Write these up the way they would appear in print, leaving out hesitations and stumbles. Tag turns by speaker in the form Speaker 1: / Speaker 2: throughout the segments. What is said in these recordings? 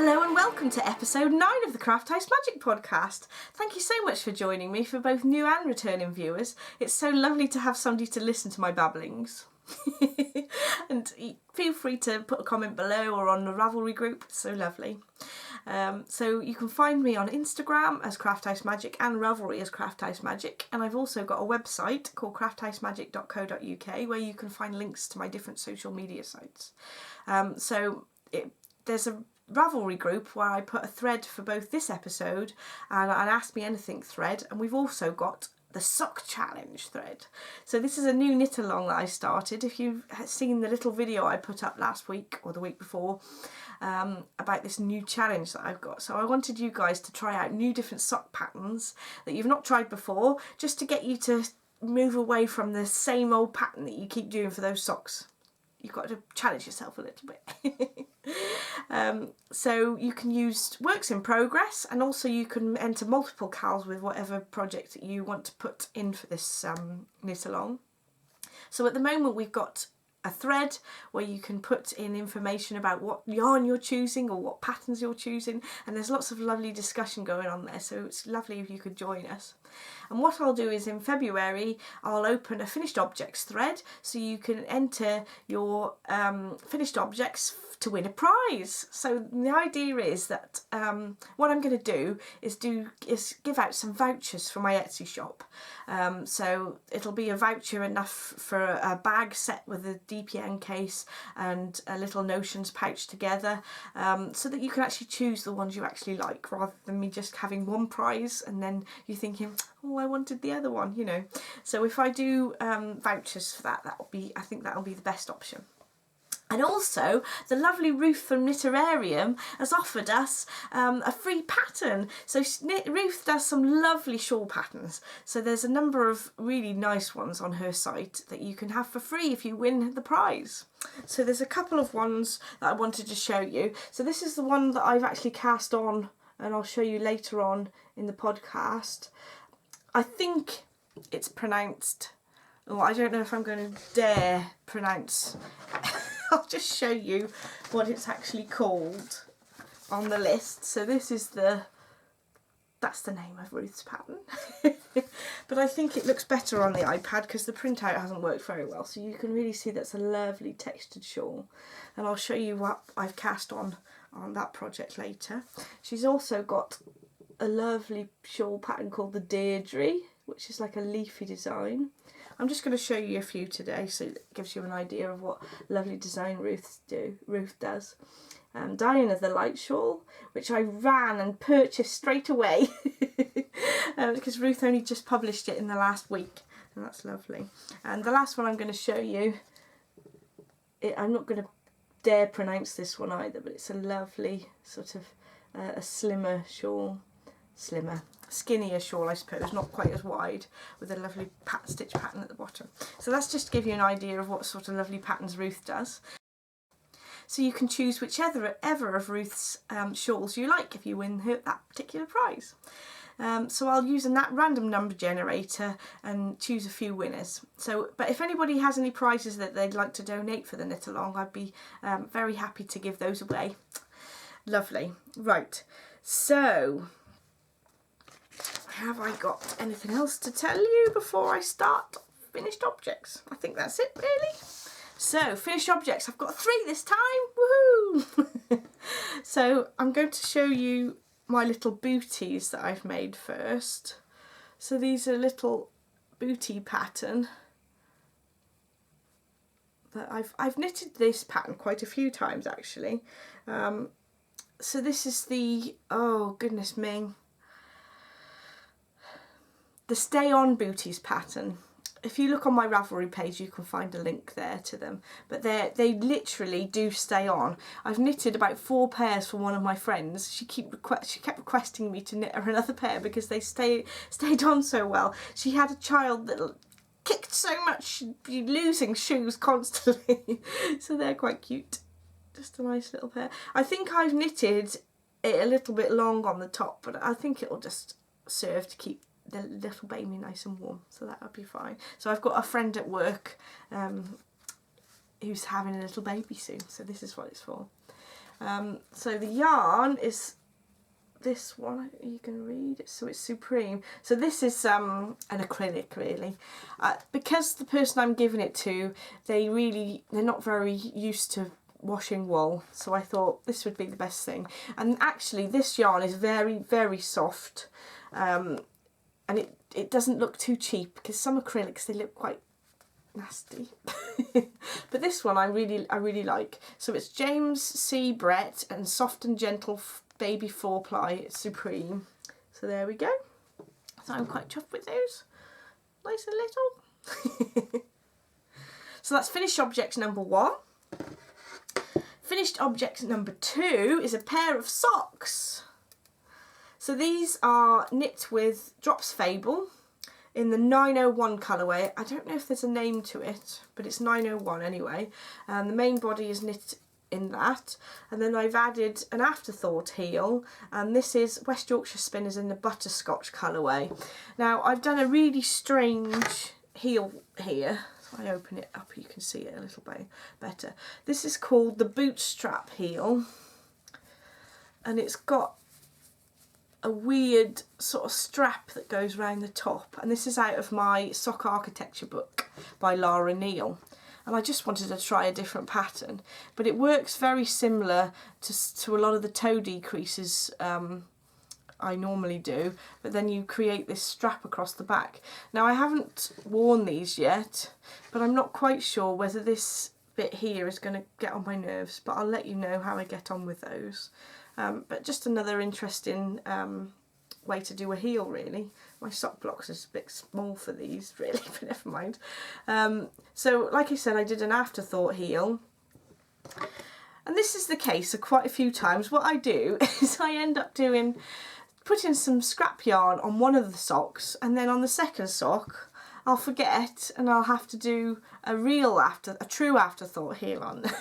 Speaker 1: Hello and welcome to episode 9 of the Craft House Magic podcast. Thank you so much for joining me, for both new and returning viewers. It's so lovely to have somebody to listen to my babblings. And feel free to put a comment below or on the Ravelry group, it's so lovely. So you can find me on Instagram as Craft House Magic and Ravelry as Craft House Magic, and I've also got a website called crafthousemagicc.co.uk where you can find links to my different social media sites. There's a Ravelry group where I put a thread for both this episode and an Ask Me Anything thread, and we've also got the sock challenge thread. So this is a new knit along that I started. If you've seen the little video I put up last week or the week before about this new challenge that I've got, so I wanted you guys to try out new different sock patterns that you've not tried before, just to get you to move away from the same old pattern that you keep doing for those socks. You've got to challenge yourself a little bit. So you can use works in progress, and also you can enter multiple cals with whatever project you want to put in for this knit along. So at the moment we've got a thread where you can put in information about what yarn you're choosing or what patterns you're choosing, and there's lots of lovely discussion going on there, so it's lovely if you could join us. And what I'll do is in February I'll open a finished objects thread, so you can enter your finished objects to win a prize. So the idea is that what I'm going to do is give out some vouchers for my Etsy shop. So it'll be a voucher enough for a bag set with a DPN case and a little notions pouch together, so that you can actually choose the ones you actually like, rather than me just having one prize and then you thinking, oh, I wanted the other one, you know. So if I do vouchers for that, I think that'll be the best option. And also, the lovely Ruth from Knitterarium has offered us a free pattern. So Ruth does some lovely shawl patterns. So there's a number of really nice ones on her site that you can have for free if you win the prize. So there's a couple of ones that I wanted to show you. So this is the one that I've actually cast on, and I'll show you later on in the podcast. I think it's pronounced, oh, I don't know if I'm going to dare pronounce. I'll just show you what it's actually called on the list. So this is that's the name of Ruth's pattern. But I think it looks better on the iPad because the printout hasn't worked very well. So you can really see that's a lovely textured shawl. And I'll show you what I've cast on that project later. She's also got a lovely shawl pattern called the Deirdre, which is like a leafy design. I'm just going to show you a few today, so it gives you an idea of what lovely design Ruth does. Diana the Light Shawl, which I ran and purchased straight away because Ruth only just published it in the last week, and that's lovely. And the last one I'm going to show you, I'm not going to dare pronounce this one either, but it's a lovely sort of a slimmer shawl. Skinnier shawl, I suppose, not quite as wide, with a lovely stitch pattern at the bottom. So that's just to give you an idea of what sort of lovely patterns Ruth does. So you can choose whichever of Ruth's shawls you like if you win that particular prize. So I'll use a random number generator and choose a few winners. But if anybody has any prizes that they'd like to donate for the knit along, I'd be very happy to give those away. Lovely. Right, so have I got anything else to tell you before I start finished objects? I think that's it, really. So finished objects, I've got 3 this time, woohoo! So I'm going to show you my little booties that I've made first. So these are little bootie pattern that I've knitted this pattern quite a few times actually. So this is the, oh goodness me, the Stay On Booties pattern. If you look on my Ravelry page, you can find a link there to them. But they literally do stay on. I've knitted about 4 pairs for one of my friends. She kept requesting me to knit her another pair because they stayed on so well. She had a child that kicked so much, she'd be losing shoes constantly. So they're quite cute. Just a nice little pair. I think I've knitted it a little bit long on the top, but I think it'll just serve to keep the little baby nice and warm, so that'll be fine. So I've got a friend at work who's having a little baby soon, so this is what it's for. So the yarn is this one, you can read it, so it's Supreme. So this is an acrylic really. Because the person I'm giving it to, they're not very used to washing wool, so I thought this would be the best thing. And actually this yarn is very, very soft, and it doesn't look too cheap, because some acrylics, they look quite nasty. But this one I really like. So it's James C. Brett and Soft and Gentle Baby 4-ply Supreme. So there we go. So I'm quite chuffed with those. Nice and little. So that's finished object number 1. Finished object number 2 is a pair of socks. So these are knit with Drops Fable in the 901 colourway. I don't know if there's a name to it, but it's 901 anyway. And the main body is knit in that. And then I've added an afterthought heel, and this is West Yorkshire Spinners in the Butterscotch colourway. Now I've done a really strange heel here. If I open it up you can see it a little bit better. This is called the Bootstrap heel, and it's got a weird sort of strap that goes around the top, and this is out of my sock architecture book by Lara Neal, and I just wanted to try a different pattern, but it works very similar to a lot of the toe decreases I normally do, but then you create this strap across the back. Now I haven't worn these yet, but I'm not quite sure whether this bit here is going to get on my nerves, but I'll let you know how I get on with those. But just another interesting way to do a heel really. My sock blocks is a bit small for these really, but never mind. So like I said, I did an afterthought heel. And this is the case of quite a few times. What I do is I end up putting some scrap yarn on one of the socks, and then on the second sock I'll forget and I'll have to do a true afterthought heel on them.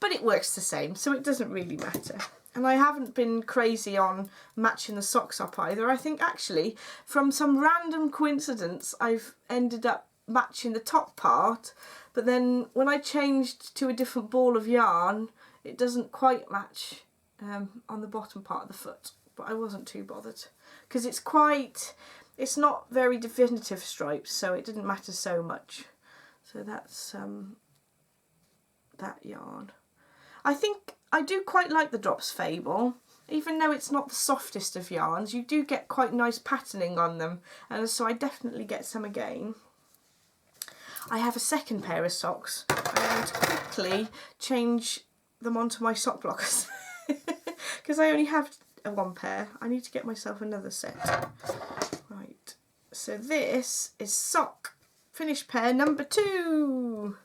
Speaker 1: But it works the same, so it doesn't really matter. And I haven't been crazy on matching the socks up either. I think actually from some random coincidence I've ended up matching the top part, but then when I changed to a different ball of yarn it doesn't quite match on the bottom part of the foot. But I wasn't too bothered because it's not very definitive stripes, so it didn't matter so much. So that's that yarn. I think I do quite like the Drops Fable. Even though it's not the softest of yarns, you do get quite nice patterning on them, and so I definitely get some again. I have a second pair of socks. I'm going to quickly change them onto my sock blockers because I only have one pair. I need to get myself another set. Right, so this is finished pair number 2.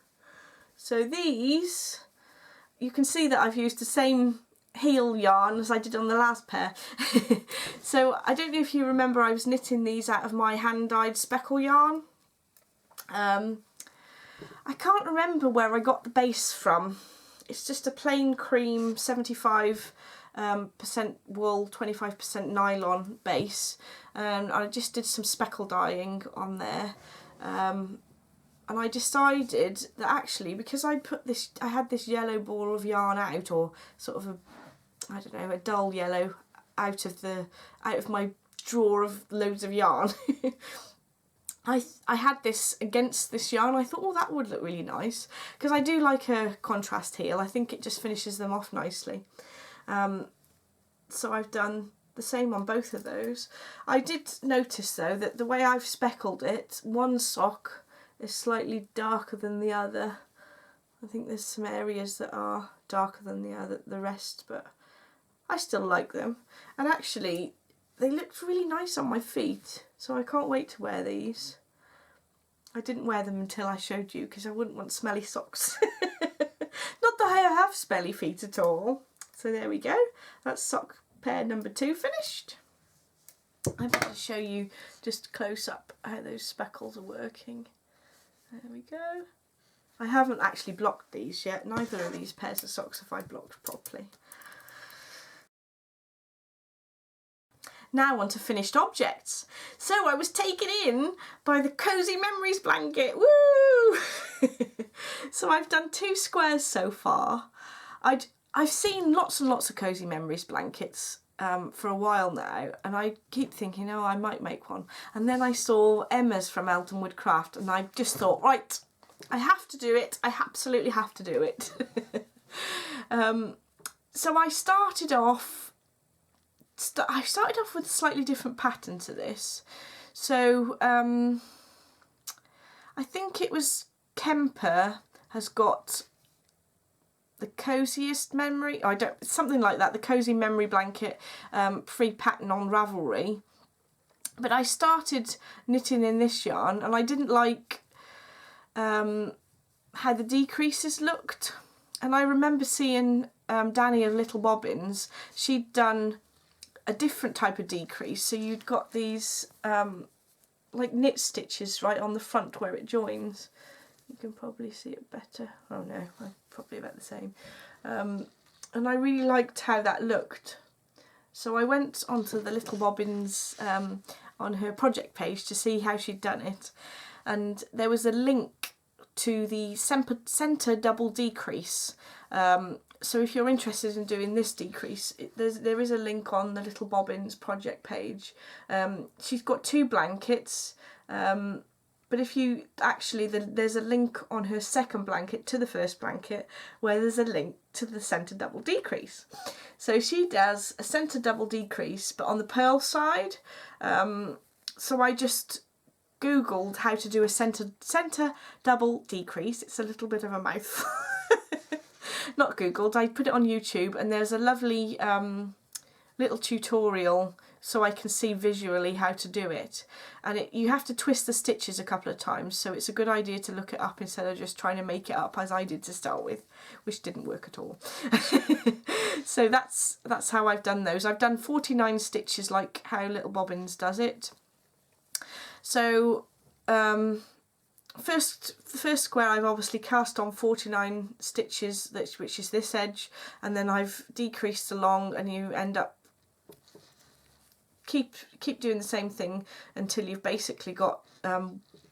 Speaker 1: So these, you can see that I've used the same heel yarn as I did on the last pair. So I don't know if you remember, I was knitting these out of my hand-dyed speckle yarn. I can't remember where I got the base from. It's just a plain cream 75% wool, 25% nylon base, and I just did some speckle dyeing on there. And I decided that actually, because I had this yellow ball of yarn out, or sort of a dull yellow out of my drawer of loads of yarn. I had this against this yarn. I thought, oh, that would look really nice, because I do like a contrast heel. I think it just finishes them off nicely. So I've done the same on both of those. I did notice though that the way I've speckled it, one sock is slightly darker than the other. I think there's some areas that are darker than the rest, but I still like them. And actually, they looked really nice on my feet, so I can't wait to wear these. I didn't wear them until I showed you because I wouldn't want smelly socks. Not that I have smelly feet at all. So there we go. That's sock pair number 2 finished. I'm going to show you just close up how those speckles are working. There we go. I haven't actually blocked these yet. Neither of these pairs of socks have I blocked properly. Now on to finished objects. So I was taken in by the Cozy Memories blanket. Woo! So I've done 2 squares so far. I've seen lots and lots of Cozy Memories blankets for a while now, and I keep thinking, oh, I might make one. And then I saw Emma's from Eldenwood Craft, and I just thought, right, I have to do it. I absolutely have to do it. So I started off with a slightly different pattern to this. So I think it was Kemper has got the coziest memory, something like that, the cozy memory blanket free pattern on Ravelry. But I started knitting in this yarn, and I didn't like how the decreases looked. And I remember seeing Danny of Little Bobbins, she'd done a different type of decrease. So you'd got these like knit stitches right on the front where it joins. You can probably see it better. Oh no, I'm probably about the same. And I really liked how that looked. So I went onto the Little Bobbins on her project page to see how she'd done it. And there was a link to the centre double decrease. So if you're interested in doing this decrease, there is a link on the Little Bobbins project page. She's got 2 blankets. But if you actually, there's a link on her second blanket to the first blanket where there's a link to the centre double decrease. So she does a centre double decrease, but on the purl side. So I just Googled how to do a centre double decrease. It's a little bit of a mouthful. Not Googled, I put it on YouTube, and there's a lovely little tutorial so I can see visually how to do it. And you have to twist the stitches a couple of times, so it's a good idea to look it up instead of just trying to make it up as I did to start with, which didn't work at all. So that's how I've done those. I've done 49 stitches like how Little Bobbins does it. So the first square I've obviously cast on 49 stitches, which is this edge, and then I've decreased along, and you end up keep doing the same thing until you've basically got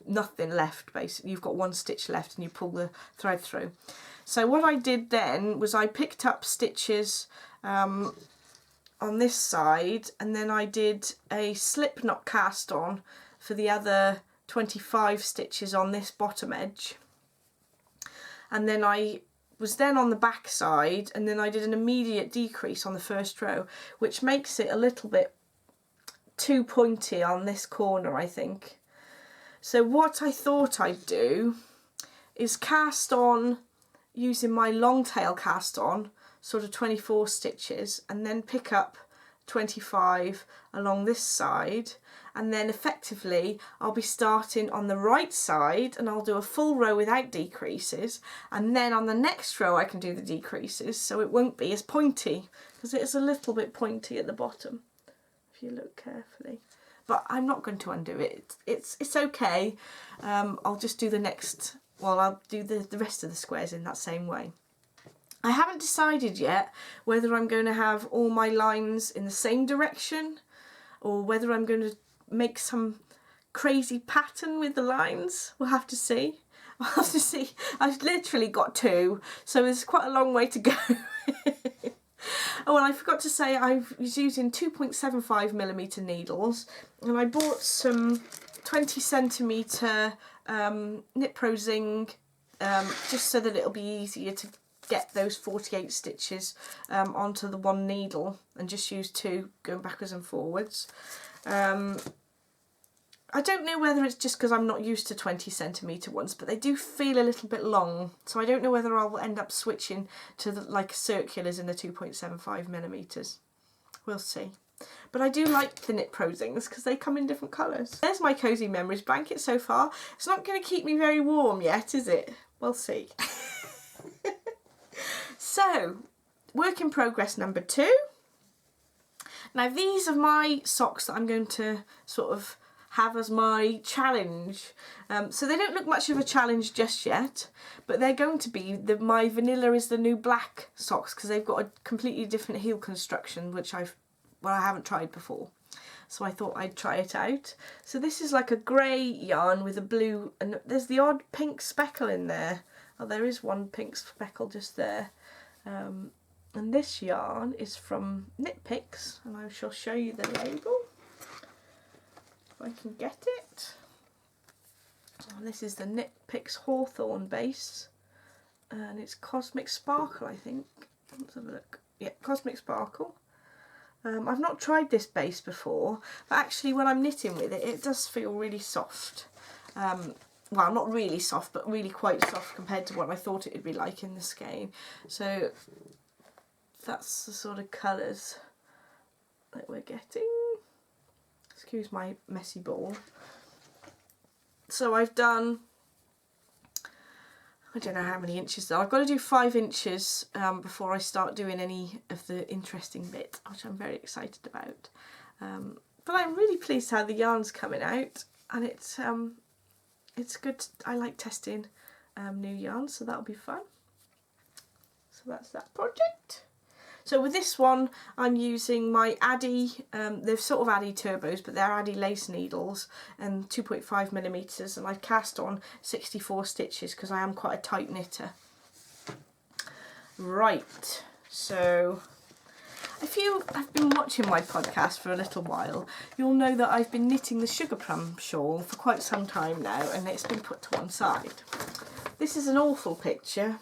Speaker 1: nothing left. Basically you've got 1 stitch left, and you pull the thread through. So what I did then was I picked up stitches on this side, and then I did a slip knot cast on for the other 25 stitches on this bottom edge, and then I was then on the back side, and then I did an immediate decrease on the first row, which makes it a little bit too pointy on this corner, I think. So what I thought I'd do is cast on using my long tail cast on, sort of 24 stitches, and then pick up 25 along this side, and then effectively I'll be starting on the right side, and I'll do a full row without decreases, and then on the next row I can do the decreases, so it won't be as pointy, because it is a little bit pointy at the bottom if you look carefully. But I'm not going to undo it. It's okay. I'll just do the next, well, I'll do the rest of the squares in that same way. I haven't decided yet whether I'm going to have all my lines in the same direction, or whether I'm going to make some crazy pattern with the lines. We'll have to see. I'll have to see. I've literally got 2, so there's quite a long way to go. Oh, and I forgot to say I was using 2.75mm needles, and I bought some 20cm Knit Pro Zing just so that it'll be easier to get those 48 stitches onto the one needle, and just use 2 going backwards and forwards. I don't know whether it's just because I'm not used to 20cm ones, but they do feel a little bit long, so I don't know whether I'll end up switching to the like circulars in the 2.75mm. We'll see. But I do like the Knit Pro Zings because they come in different colours. There's my Cozy Memories blanket so far. It's not going to keep me very warm yet, is it? We'll see. So, work in progress number 2. Now these are my socks that I'm going to sort of have as my challenge. So they don't look much of a challenge just yet, but they're going to be my vanilla is the new black socks, because they've got a completely different heel construction, which I haven't tried before. So I thought I'd try it out. So this is like a grey yarn with a blue, and there's the odd pink speckle in there. Oh, there is one pink speckle just there. And this yarn is from Knit Picks, and I shall show you the label if I can get it. And this is the Knit Picks Hawthorn base, and it's Cosmic Sparkle, I think. Let's have a look. Yeah, Cosmic Sparkle. I've not tried this base before, but actually when I'm knitting with it, it does feel really soft. Well, not really soft, but really quite soft compared to what I thought it would be like in the skein. So that's the sort of colours that we're getting. Excuse my messy ball. So I've done, I don't know how many inches though. I've got to do 5 inches before I start doing any of the interesting bit, which I'm very excited about. But I'm really pleased how the yarn's coming out, and it's good. I like testing new yarns, so that'll be fun. So that's that project. So with this one, I'm using my Addy, they're sort of Addy turbos, but they're Addy lace needles, and 2.5mm, and I've cast on 64 stitches because I am quite a tight knitter. Right, so if you have been watching my podcast for a little while, you'll know that I've been knitting the Sugar Plum shawl for quite some time now, and it's been put to one side. This is an awful picture,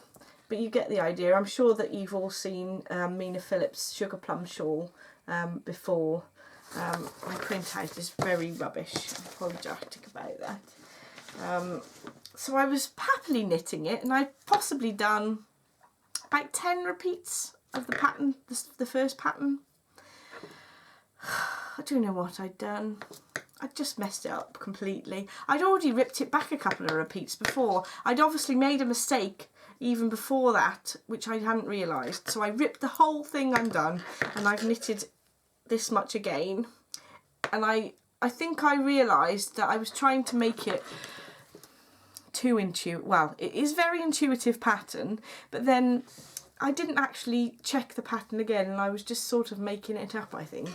Speaker 1: but you get the idea. I'm sure that you've all seen Mina Phillips' Sugar Plum shawl before. My printout is very rubbish. I'm apologetic about that. So I was happily knitting it, and I'd possibly done about 10 repeats of the pattern, the first pattern. I don't know what I'd done. I'd just messed it up completely. I'd already ripped it back a couple of repeats before. I'd obviously made a mistake even before that, which I hadn't realised. So I ripped the whole thing undone, and I've knitted this much again. And I think I realised that I was trying to make it too intuitive. Well, it is very intuitive pattern, but then I didn't actually check the pattern again, and I was just sort of making it up, I think.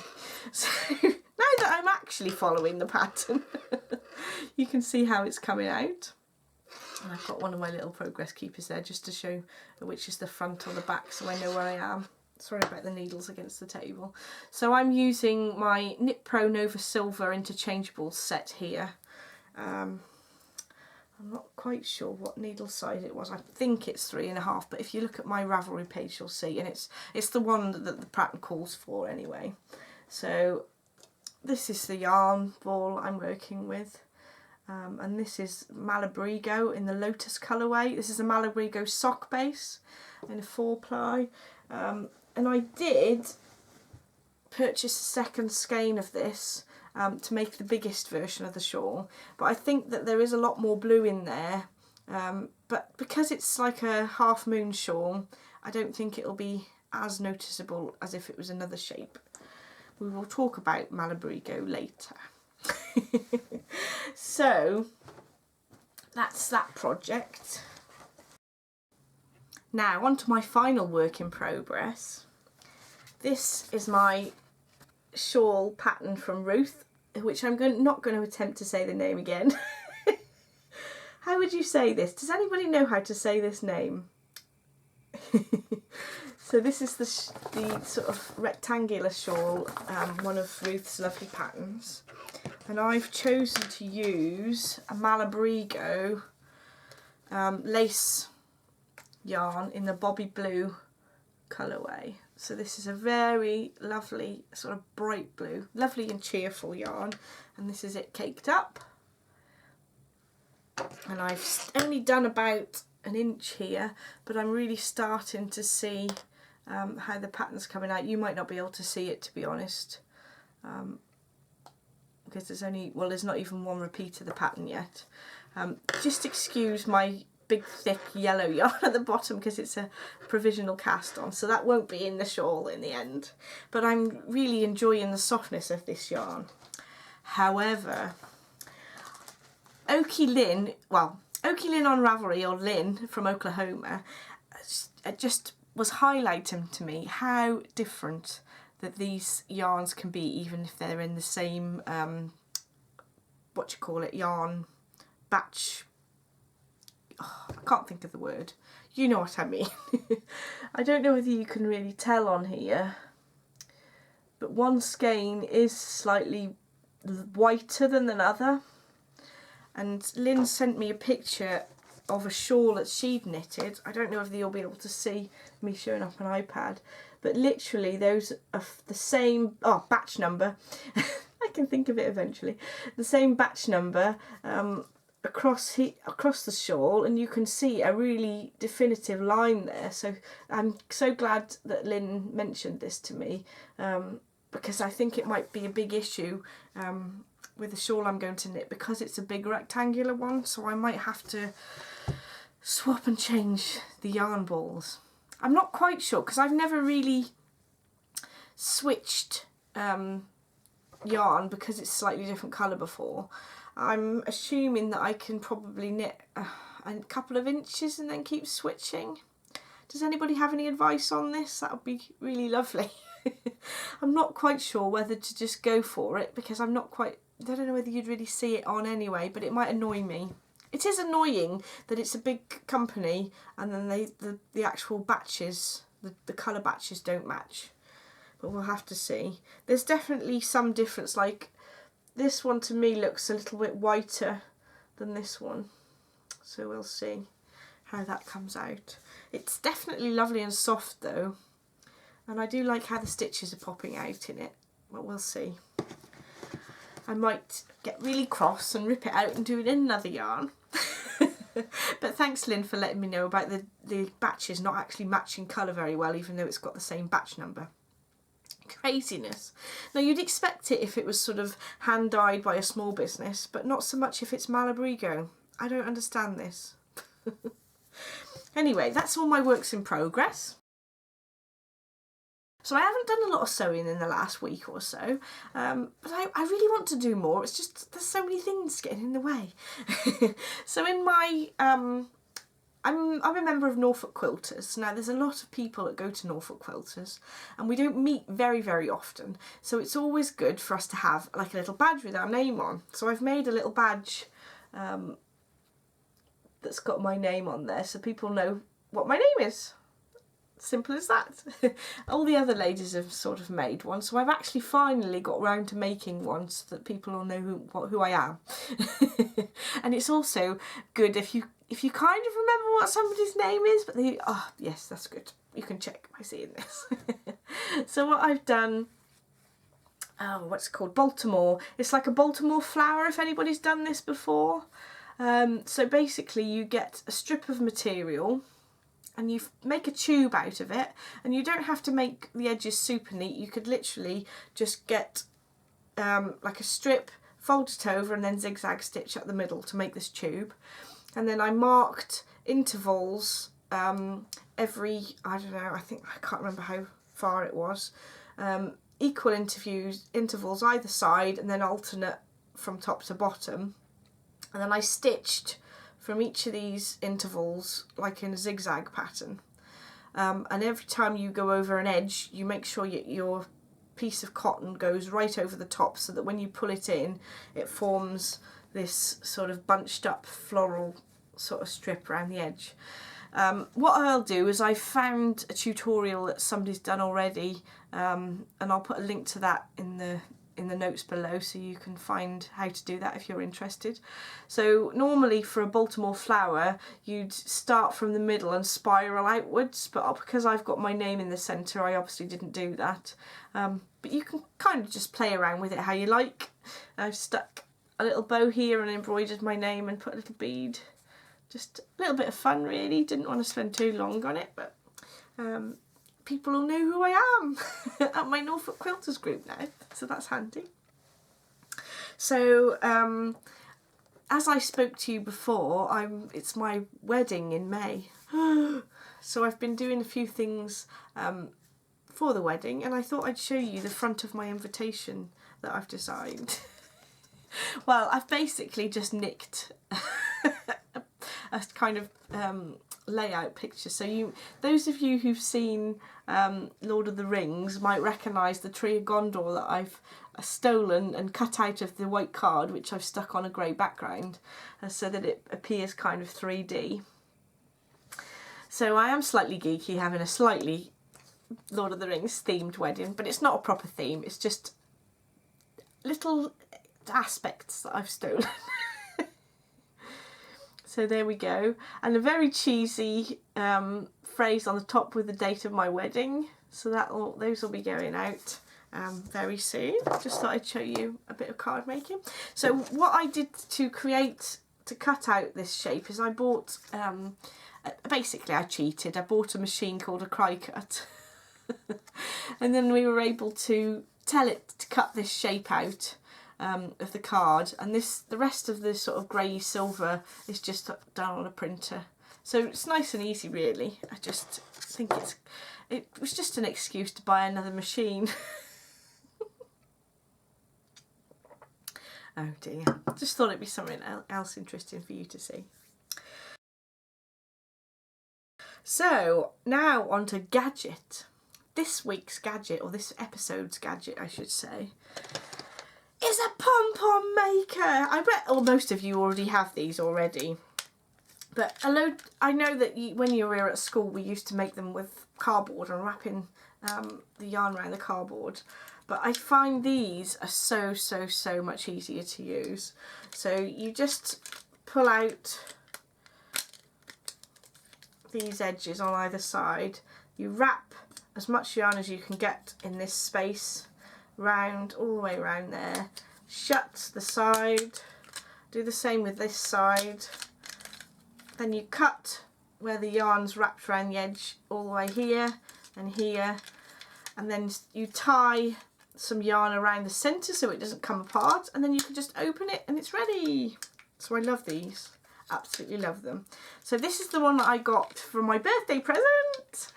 Speaker 1: So now that I'm actually following the pattern, you can see how it's coming out. And I've got one of my little progress keepers there just to show which is the front or the back, so I know where I am. Sorry about the needles against the table. So I'm using my Knit Pro Nova Silver interchangeable set here. I'm not quite sure what needle size it was. I think it's 3.5, but if you look at my Ravelry page, you'll see, and it's the one that the pattern calls for anyway. So this is the yarn ball I'm working with. And this is Malabrigo in the Lotus colourway. This is a Malabrigo sock base in a 4-ply. And I did purchase a second skein of this to make the biggest version of the shawl. But I think that there is a lot more blue in there. But because it's like a half moon shawl, I don't think it'll be as noticeable as if it was another shape. We will talk about Malabrigo later. So that's that project. Now on to my final work in progress. This is my shawl pattern from Ruth, which I'm not going to attempt to say the name again. How would you say this? Does anybody know how to say this name? So this is the sort of rectangular shawl, one of Ruth's lovely patterns. And I've chosen to use a Malabrigo lace yarn in the Bobby Blue colourway. So this is a very lovely sort of bright blue, lovely and cheerful yarn, and this is it caked up. And I've only done about an inch here, but I'm really starting to see how the pattern's coming out. You might not be able to see it, to be honest, because there's not even one repeat of the pattern yet. Just excuse my big thick yellow yarn at the bottom because it's a provisional cast on, so that won't be in the shawl in the end. But I'm really enjoying the softness of this yarn. However, Oaky Lynn on Ravelry, or Lynn from Oklahoma, just was highlighting to me how different that these yarns can be, even if they're in the same yarn batch. Oh, I can't think of the word. you know what I mean. I don't know whether you can really tell on here, but one skein is slightly whiter than another. And Lynn sent me a picture of a shawl that she'd knitted. I don't know if you'll be able to see me showing up on iPad, but literally those are the same batch number. I can think of it eventually. The same batch number across the shawl, and you can see a really definitive line there. So I'm so glad that Lynn mentioned this to me, because I think it might be a big issue with the shawl I'm going to knit, because it's a big rectangular one, so I might have to swap and change the yarn balls. I'm not quite sure, because I've never really switched yarn because it's slightly different colour before. I'm assuming that I can probably knit a couple of inches and then keep switching. Does anybody have any advice on this? That would be really lovely. I'm not quite sure whether to just go for it, because I don't know whether you'd really see it on anyway, but it might annoy me. It is annoying that it's a big company and then the actual batches, the colour batches don't match. But we'll have to see. There's definitely some difference, like this one to me looks a little bit whiter than this one. So we'll see how that comes out. It's definitely lovely and soft though. And I do like how the stitches are popping out in it, but we'll see. I might get really cross and rip it out and do it in another yarn. But thanks, Lynn, for letting me know about the batches not actually matching colour very well, even though it's got the same batch number. Craziness. Now, you'd expect it if it was sort of hand dyed by a small business, but not so much if it's Malabrigo. I don't understand this. Anyway, that's all my works in progress. So I haven't done a lot of sewing in the last week or so, but I really want to do more. It's just there's so many things getting in the way. So in my, I'm a member of Norfolk Quilters. Now there's a lot of people that go to Norfolk Quilters, and we don't meet very, very often. So it's always good for us to have like a little badge with our name on. So I've made a little badge that's got my name on there, so people know what my name is. Simple as that. All the other ladies have sort of made one, so I've actually finally got round to making one so that people will know who I am. And it's also good if you kind of remember what somebody's name is, but yes, that's good. You can check by seeing this. So what I've done, what's it called? Baltimore. It's like a Baltimore flower, if anybody's done this before. So basically you get a strip of material, and you make a tube out of it, and you don't have to make the edges super neat. You could literally just get like a strip, fold it over, and then zigzag stitch up the middle to make this tube. And then I marked intervals every, I don't know, I can't remember how far it was, equal intervals either side, and then alternate from top to bottom. And then I stitched from each of these intervals like in a zigzag pattern, and every time you go over an edge you make sure your piece of cotton goes right over the top, so that when you pull it in it forms this sort of bunched up floral sort of strip around the edge. What I'll do is I found a tutorial that somebody's done already, and I'll put a link to that in the notes below, so you can find how to do that if you're interested. So normally for a Baltimore flower you'd start from the middle and spiral outwards, but because I've got my name in the centre I obviously didn't do that. But you can kind of just play around with it how you like. I've stuck a little bow here and embroidered my name and put a little bead. Just a little bit of fun really, didn't want to spend too long on it, but people will know who I am at my Norfolk Quilters group now, so that's handy. So as I spoke to you before, it's my wedding in May. So I've been doing a few things for the wedding, and I thought I'd show you the front of my invitation that I've designed. Well, I've basically just nicked a kind of layout picture. So those of you who've seen Lord of the Rings might recognise the tree of Gondor that I've stolen and cut out of the white card, which I've stuck on a grey background so that it appears kind of 3D. So I am slightly geeky, having a slightly Lord of the Rings themed wedding, but it's not a proper theme, it's just little aspects that I've stolen. So there we go. And a very cheesy phrase on the top with the date of my wedding. So those will be going out very soon. Just thought I'd show you a bit of card making. So what I did to cut out this shape is I bought, basically I cheated. I bought a machine called a Cricut. And then we were able to tell it to cut this shape out of the card, and the rest of the sort of grey silver is just done on a printer. So it's nice and easy really. I just think it was just an excuse to buy another machine. Oh dear, just thought it'd be something else interesting for you to see. So now on to gadget. This week's gadget, or this episode's gadget I should say, is a pom-pom maker. I bet most of you already have these already. But I know that when you were at school we used to make them with cardboard and wrapping the yarn around the cardboard. But I find these are so much easier to use. So you just pull out these edges on either side. You wrap as much yarn as you can get in this space round, all the way around there. Shut the side. Do the same with this side. Then you cut where the yarn's wrapped around the edge all the way here and here. And then you tie some yarn around the centre so it doesn't come apart, and then you can just open it and it's ready. So I love these. Absolutely love them. So this is the one that I got for my birthday present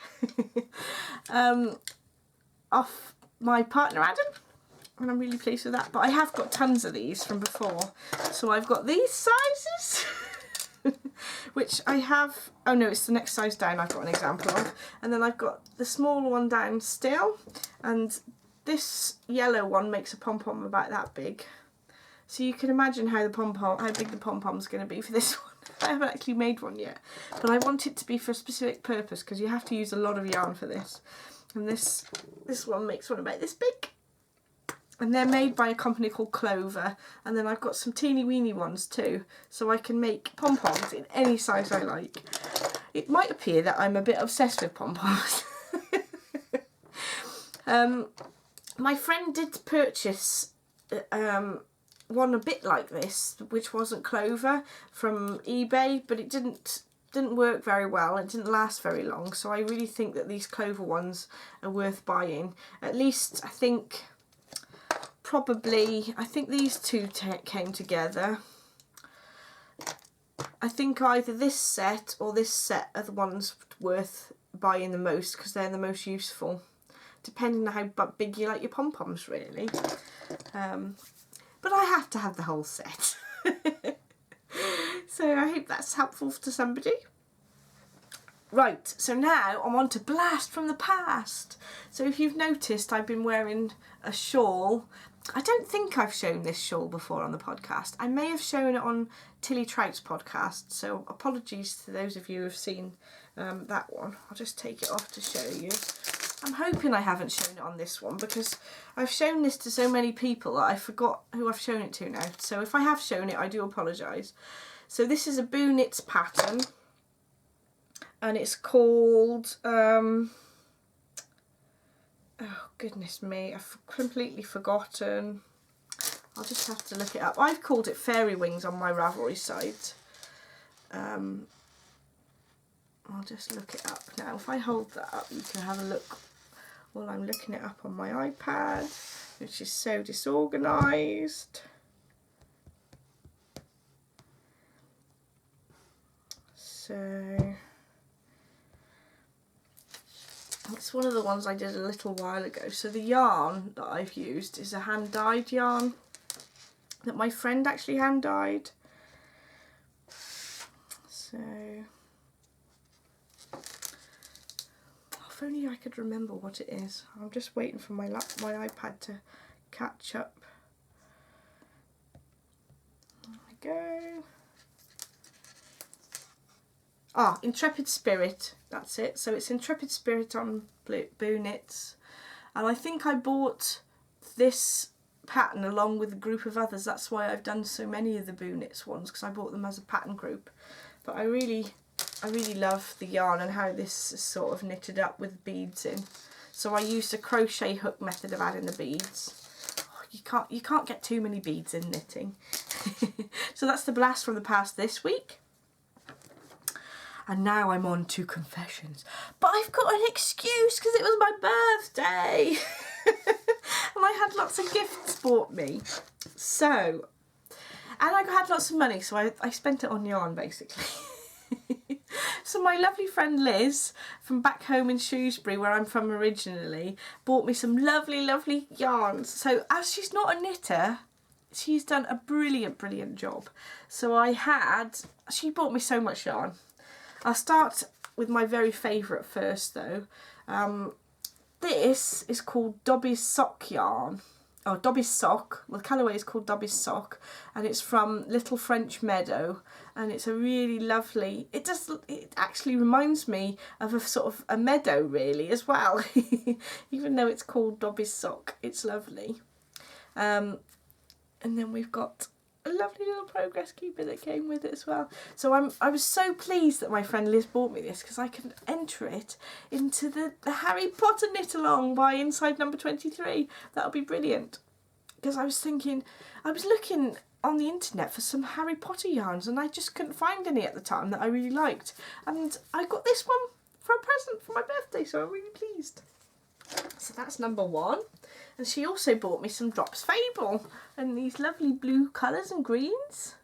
Speaker 1: off my partner Adam, and I'm really pleased with that. But I have got tons of these from before. So I've got these sizes which I have, oh no, it's the next size down I've got an example of, and then I've got the smaller one down still, and this yellow one makes a pom-pom about that big. So you can imagine how big the pom-pom's going to be for this one. I haven't actually made one yet, but I want it to be for a specific purpose because you have to use a lot of yarn for this. And this one makes one about this big. And they're made by a company called Clover. And then I've got some teeny weeny ones too, so I can make pom-poms in any size I like. It might appear that I'm a bit obsessed with pom-poms. My friend did purchase one a bit like this, which wasn't Clover, from eBay, but it didn't work very well. It didn't last very long, so I really think that these Clover ones are worth buying. At least I think these two came together. I think either this set or this set are the ones worth buying the most because they're the most useful, depending on how big you like your pom-poms really. But I have to have the whole set. So I hope that's helpful to somebody. Right, so now I'm on to Blast from the Past. So if you've noticed, I've been wearing a shawl. I don't think I've shown this shawl before on the podcast. I may have shown it on Tilly Trout's podcast, so apologies to those of you who have seen that one. I'll just take it off to show you. I'm hoping I haven't shown it on this one because I've shown this to so many people that I forgot who I've shown it to now. So if I have shown it, I do apologise. So this is a Boo Knits pattern, and it's called, oh goodness me, I've completely forgotten. I'll just have to look it up. I've called it Fairy Wings on my Ravelry site. I'll just look it up now. If I hold that up, you can have a look while I'm looking it up on my iPad, which is so disorganised. So it's one of the ones I did a little while ago. So the yarn that I've used is a hand-dyed yarn that my friend actually hand-dyed. So if only I could remember what it is. I'm just waiting for my iPad to catch up. There we go. Intrepid Spirit, that's it. So it's Intrepid Spirit on Boo Knits. And I think I bought this pattern along with a group of others. That's why I've done so many of the Boo Knits ones, because I bought them as a pattern group. But I really love the yarn and how this is sort of knitted up with beads in. So I used a crochet hook method of adding the beads. You can't get too many beads in knitting. So that's the blast from the past this week. And now I'm on to confessions. But I've got an excuse because it was my birthday. And I had lots of gifts bought me. So, and I had lots of money, so I spent it on yarn basically. So my lovely friend Liz from back home in Shrewsbury, where I'm from originally, bought me some lovely, lovely yarns. So as she's not a knitter, she's done a brilliant job. So she bought me so much yarn. I'll start with my very favourite first though. This is called Dobby's Sock yarn. Oh, Dobby's Sock. Well, the colourway is called Dobby's Sock, and it's from Little French Meadow, and it's a really lovely. It actually reminds me of a sort of a meadow really as well, even though it's called Dobby's Sock. It's lovely. And then we've got a lovely little progress keeper that came with it as well. So I was so pleased that my friend Liz bought me this, because I can enter it into the Harry Potter knit along by Inside Number 23. That'll be brilliant. Because I was looking on the internet for some Harry Potter yarns, and I just couldn't find any at the time that I really liked. And I got this one for a present for my birthday, so I'm really pleased. So that's number one. And she also bought me some Drops Fable and these lovely blue colours and greens.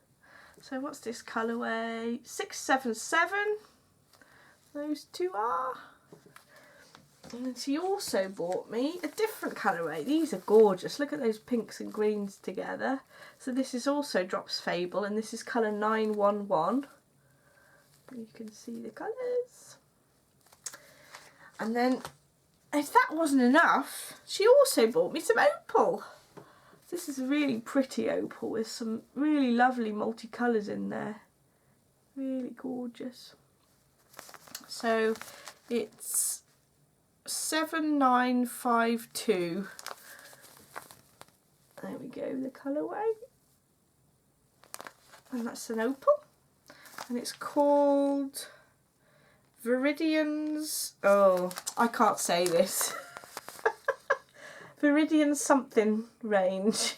Speaker 1: So what's this colourway? 677. Those two are. And then she also bought me a different colourway. These are gorgeous. Look at those pinks and greens together. So this is also Drops Fable, and this is colour 911. You can see the colours. And then, if that wasn't enough, she also bought me some opal. This is a really pretty opal with some really lovely multicolours in there. Really gorgeous. So it's 7952. There we go, the colourway. And that's an opal. And it's called Viridian's, oh, I can't say this. Viridian something range.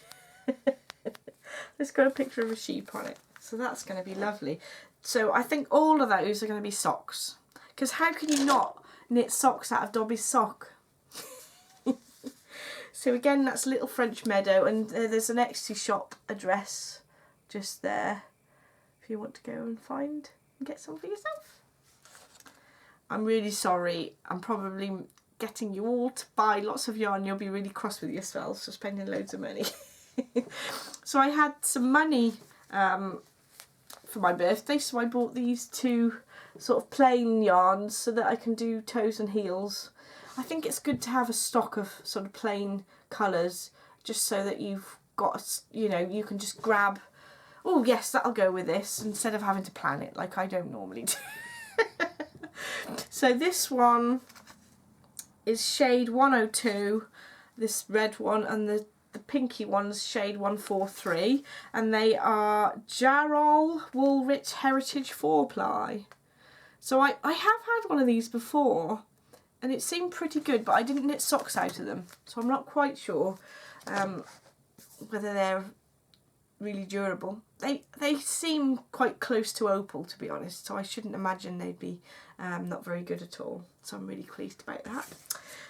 Speaker 1: Let's got a picture of a sheep on it. So that's going to be lovely. So I think all of those are going to be socks. Because how can you not knit socks out of Dobby's Sock? So again, that's Little French Meadow, and there's an Etsy shop address just there if you want to go and find and get some for yourself. I'm really sorry, I'm probably getting you all to buy lots of yarn. You'll be really cross with yourselves for spending loads of money. So I had some money for my birthday, so I bought these two sort of plain yarns so that I can do toes and heels. I think it's good to have a stock of sort of plain colours, just so that you've got, you know, you can just grab, oh yes, that'll go with this, instead of having to plan it like I don't normally do. So this one is shade 102, this red one, and the pinky one's shade 143, and they are Shawl Woolrich Heritage 4-ply. So I have had one of these before, and it seemed pretty good, but I didn't knit socks out of them, so I'm not quite sure whether they're really durable. They seem quite close to opal, to be honest, so I shouldn't imagine they'd be not very good at all. So I'm really pleased about that.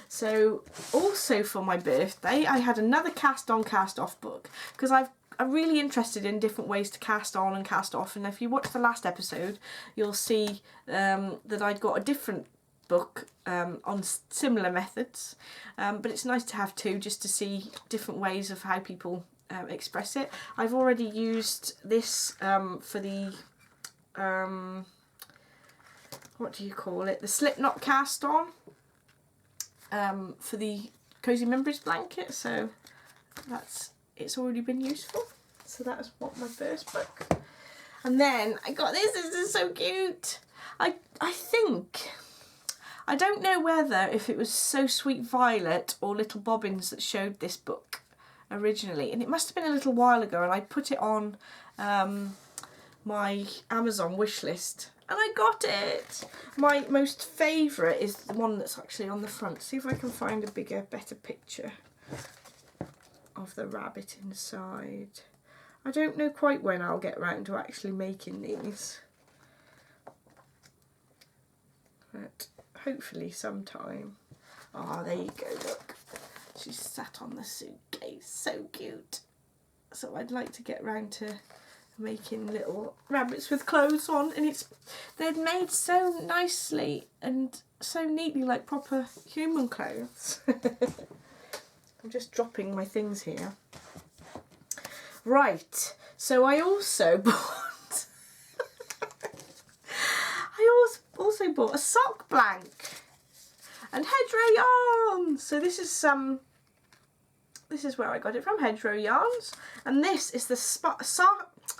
Speaker 1: So also for my birthday, I had another cast on cast off book, because I'm really interested in different ways to cast on and cast off, and if you watch the last episode you'll see that I'd got a different book on similar methods, but it's nice to have two, just to see different ways of how people express it. I've already used this for the what do you call it, the slip knot cast on for the Cozy Memories blanket, so it's already been useful. So that's what my first book. And then I got this is so cute. I think, I don't know whether if it was So Sweet Violet or Little Bobbins that showed this book originally, and it must have been a little while ago, and I put it on my Amazon wish list and I got it. My most favourite is the one that's actually on the front. See if I can find a bigger, better picture of the rabbit inside. I don't know quite when I'll get round to actually making these, but hopefully sometime. Ah, there you go, look. She's sat on the suitcase, so cute. So I'd like to get round to making little rabbits with clothes on, and they're made so nicely and so neatly, like proper human clothes. I'm just dropping my things here. Right, so I also bought also bought a sock blank and hedgerow yarns. So this is where I got it from, Hedgerow Yarns, and this is the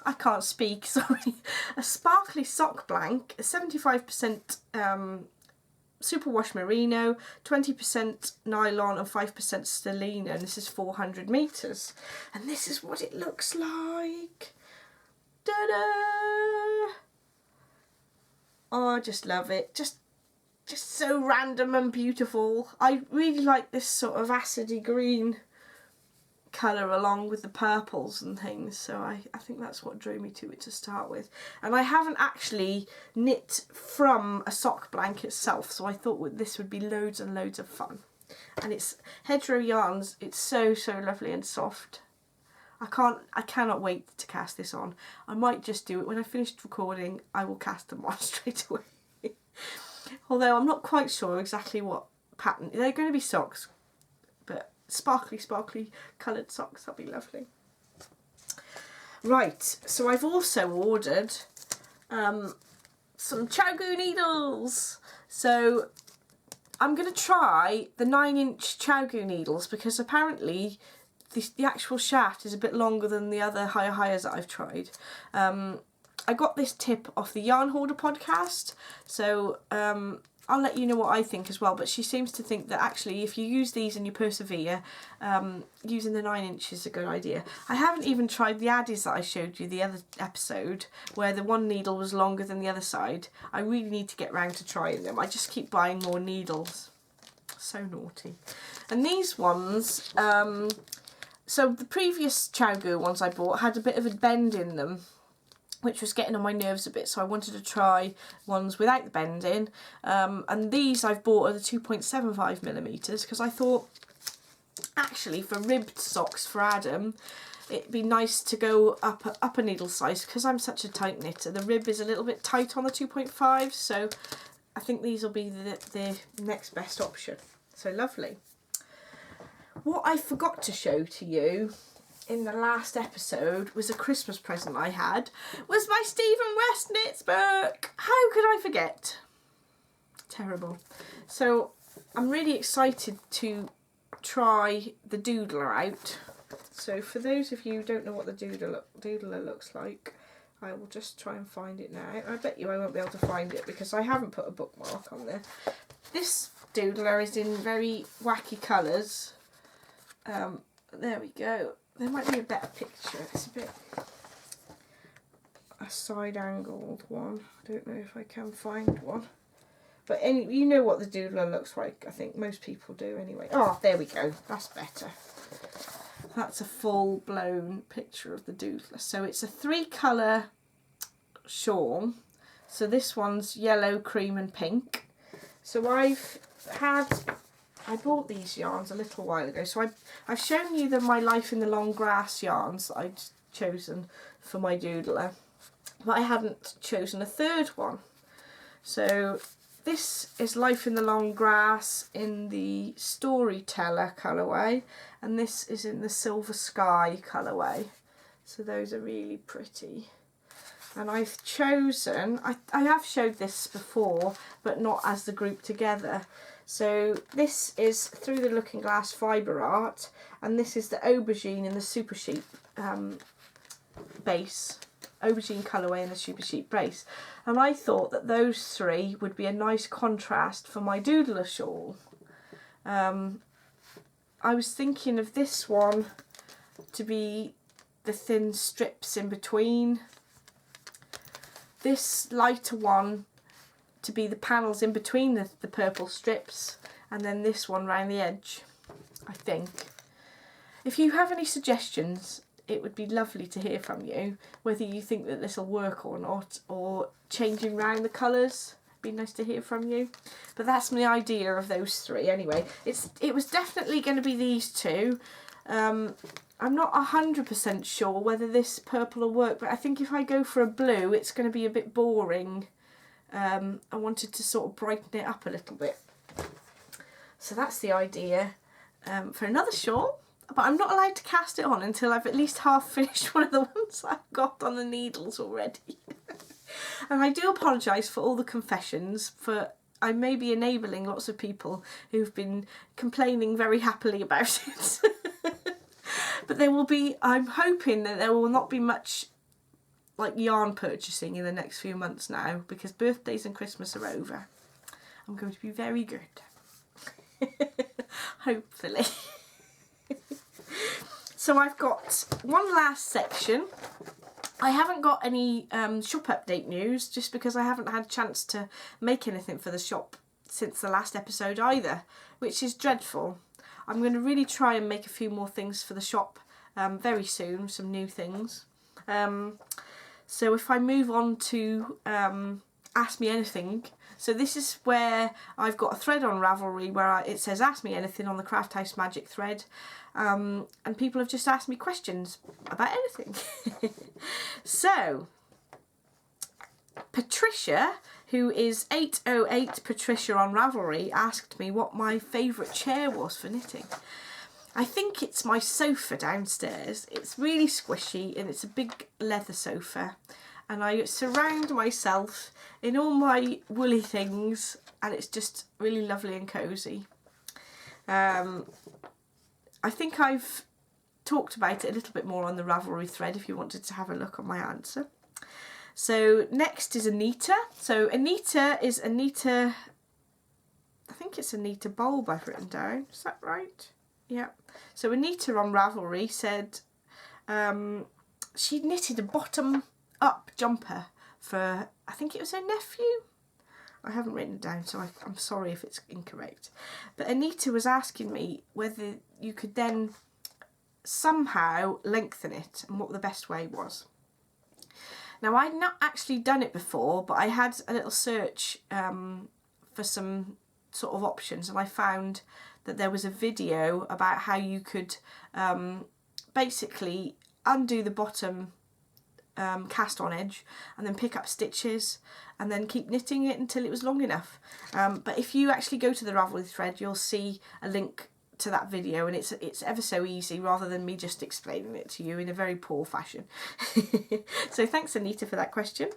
Speaker 1: I can't speak, sorry, a sparkly sock blank, 75% superwash merino, 20% nylon and 5% stellina, and this is 400 metres, and this is what it looks like. Ta-da! Oh, I just love it, just so random and beautiful. I really like this sort of acidy green colour along with the purples and things, so I think that's what drew me to it to start with. And I haven't actually knit from a sock blank itself, so I thought this would be loads and loads of fun. And it's Hedgerow Yarns, it's so lovely and soft. I cannot wait to cast this on. I might just do it when I finished recording. I will cast them on straight away. Although I'm not quite sure exactly what pattern. They're going to be socks, but sparkly coloured socks, that'll be lovely. Right, so I've also ordered some Chowgoo needles. So I'm going to try the 9-inch Chowgoo needles, because apparently the actual shaft is a bit longer than the other higher that I've tried. I got this tip off the Yarn Hoarder podcast, so I'll let you know what I think as well, but she seems to think that actually if you use these and you persevere, using the 9-inch is a good idea. I haven't even tried the Addies that I showed you the other episode, where the one needle was longer than the other side. I really need to get round to trying them. I just keep buying more needles. So naughty. And these ones, so the previous Chowgoo ones I bought had a bit of a bend in them, which was getting on my nerves a bit, so I wanted to try ones without the bending. And these I've bought are the 2.75mm, because I thought actually for ribbed socks for Adam it'd be nice to go up a needle size, because I'm such a tight knitter. The rib is a little bit tight on the 2.5, so I think these will be the next best option. So lovely. What I forgot to show to you in the last episode was a Christmas present I had, was my Stephen West knits book. How could I forget? Terrible. So I'm really excited to try the doodler out. So for those of you who don't know what the doodler looks like, I will just try and find it now. I bet you I won't be able to find it because I haven't put a bookmark on there. This doodler is in very wacky colours. There we go. There might be a better picture. It's a bit a side-angled one. I don't know if I can find one. But you know what the doodler looks like. I think most people do anyway. Oh, there we go. That's better. That's a full-blown picture of the doodler. So it's a 3-colour shawl. So this one's yellow, cream and pink. So I bought these yarns a little while ago, so I've shown you my Life in the Long Grass yarns that I'd chosen for my doodler, but I hadn't chosen a third one. So this is Life in the Long Grass in the Storyteller colourway, and this is in the Silver Sky colourway. So those are really pretty. And I've chosen, I have showed this before, but not as the group together. So this is Through the Looking Glass Fibre Art, and this is the Aubergine and the Super Sheep base aubergine colourway and the super chic brace. And I thought that those three would be a nice contrast for my doodler shawl. I was thinking of this one to be the thin strips in between, this lighter one to be the panels in between the purple strips, and then this one round the edge, I think. If you have any suggestions, it would be lovely to hear from you, whether you think that this will work or not, or changing round the colours. Be nice to hear from you. But that's my idea of those three anyway. It was definitely going to be these two. I'm not 100% sure whether this purple will work, but I think if I go for a blue it's going to be a bit boring. I wanted to sort of brighten it up a little bit. So that's the idea for another shawl, but I'm not allowed to cast it on until I've at least half finished one of the ones I've got on the needles already. And I do apologise for all the confessions, for I may be enabling lots of people who've been complaining very happily about it. But there will be, I'm hoping that there will not be much like yarn purchasing in the next few months now, because birthdays and Christmas are over. I'm going to be very good. Hopefully. So I've got one last section. I haven't got any shop update news, just because I haven't had a chance to make anything for the shop since the last episode either, which is dreadful. I'm going to really try and make a few more things for the shop very soon, some new things. So if I move on to Ask Me Anything, so this is where I've got a thread on Ravelry where it says Ask Me Anything on the Craft House Magic thread, and people have just asked me questions about anything. So Patricia, who is 808 Patricia on Ravelry, asked me what my favourite chair was for knitting. I think it's my sofa downstairs. It's really squishy and it's a big leather sofa, and I surround myself in all my woolly things, and it's just really lovely and cosy. I think I've talked about it a little bit more on the Ravelry thread if you wanted to have a look on my answer. So next is Anita. So Anita is Anita, I think it's Anita Bulb I've written down, is that right? Yeah. So Anita on Ravelry said she knitted a bottom up jumper for, I think it was her nephew. I haven't written it down, so I'm sorry if it's incorrect. But Anita was asking me whether you could then somehow lengthen it and what the best way was. Now, I'd not actually done it before, but I had a little search for some sort of options, and I found that there was a video about how you could basically undo the bottom cast on edge and then pick up stitches and then keep knitting it until it was long enough. But if you actually go to the Ravelry thread, you'll see a link to that video, and it's ever so easy, rather than me just explaining it to you in a very poor fashion. So thanks Anita for that question.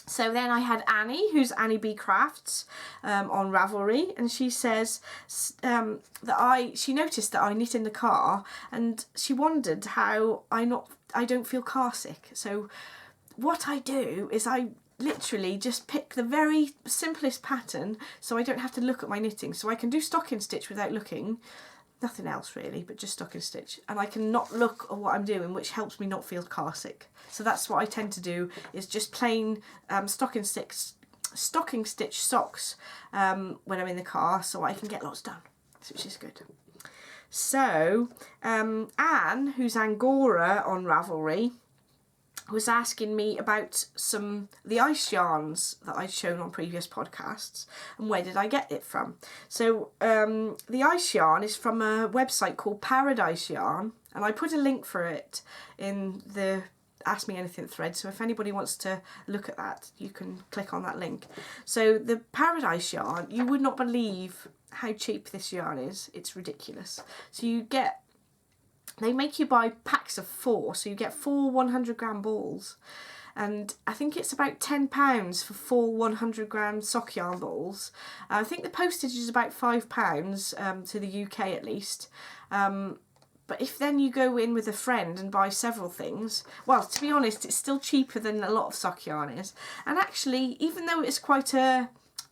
Speaker 1: So then I had Annie, who's Annie B Crafts on Ravelry, and she says that she noticed that I knit in the car, and she wondered how I don't feel car sick. So what I do is I literally just pick the very simplest pattern, so I don't have to look at my knitting. So I can do stocking stitch without looking, nothing else really, but just stocking stitch, and I can not look at what I'm doing, which helps me not feel car sick. So that's what I tend to do, is just plain stocking stitch socks when I'm in the car, so I can get lots done, which is good. So Anne, who's Angora on Ravelry, was asking me about the ice yarns that I'd shown on previous podcasts, and where did I get it from. So the ice yarn is from a website called Paradise Yarn, and I put a link for it in the Ask Me Anything thread, so if anybody wants to look at that, you can click on that link. So the Paradise Yarn, you would not believe how cheap this yarn is. It's ridiculous. So they make you buy packs of 4, so you get 4 100-gram balls, and I think it's about £10 for 4 100-gram sock yarn balls. I think the postage is about £5 to the UK at least, But if then you go in with a friend and buy several things, well, to be honest, it's still cheaper than a lot of sock yarn is. And actually, even though it's quite a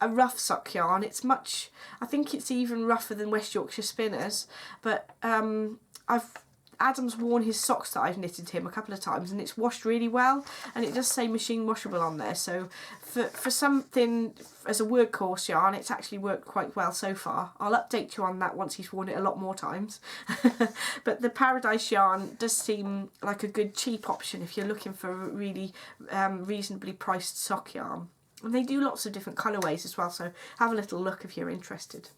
Speaker 1: rough sock yarn, it's much, I think it's even rougher than West Yorkshire Spinners. But Adam's worn his socks that I've knitted him a couple of times, and it's washed really well, and it does say machine washable on there. So for something as a workhorse yarn, it's actually worked quite well so far. I'll update you on that once he's worn it a lot more times. But the Paradise yarn does seem like a good cheap option if you're looking for a really reasonably priced sock yarn. And they do lots of different colourways as well, so have a little look if you're interested.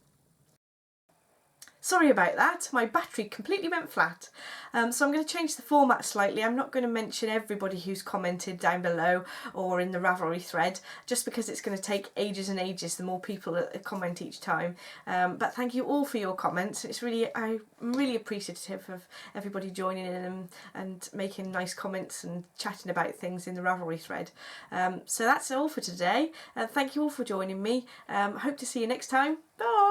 Speaker 1: Sorry about that, my battery completely went flat. So I'm going to change the format slightly. I'm not going to mention everybody who's commented down below or in the Ravelry thread, just because it's going to take ages and ages the more people that comment each time. But thank you all for your comments. I'm really appreciative of everybody joining in and making nice comments and chatting about things in the Ravelry thread. So that's all for today. Thank you all for joining me. Hope to see you next time. Bye!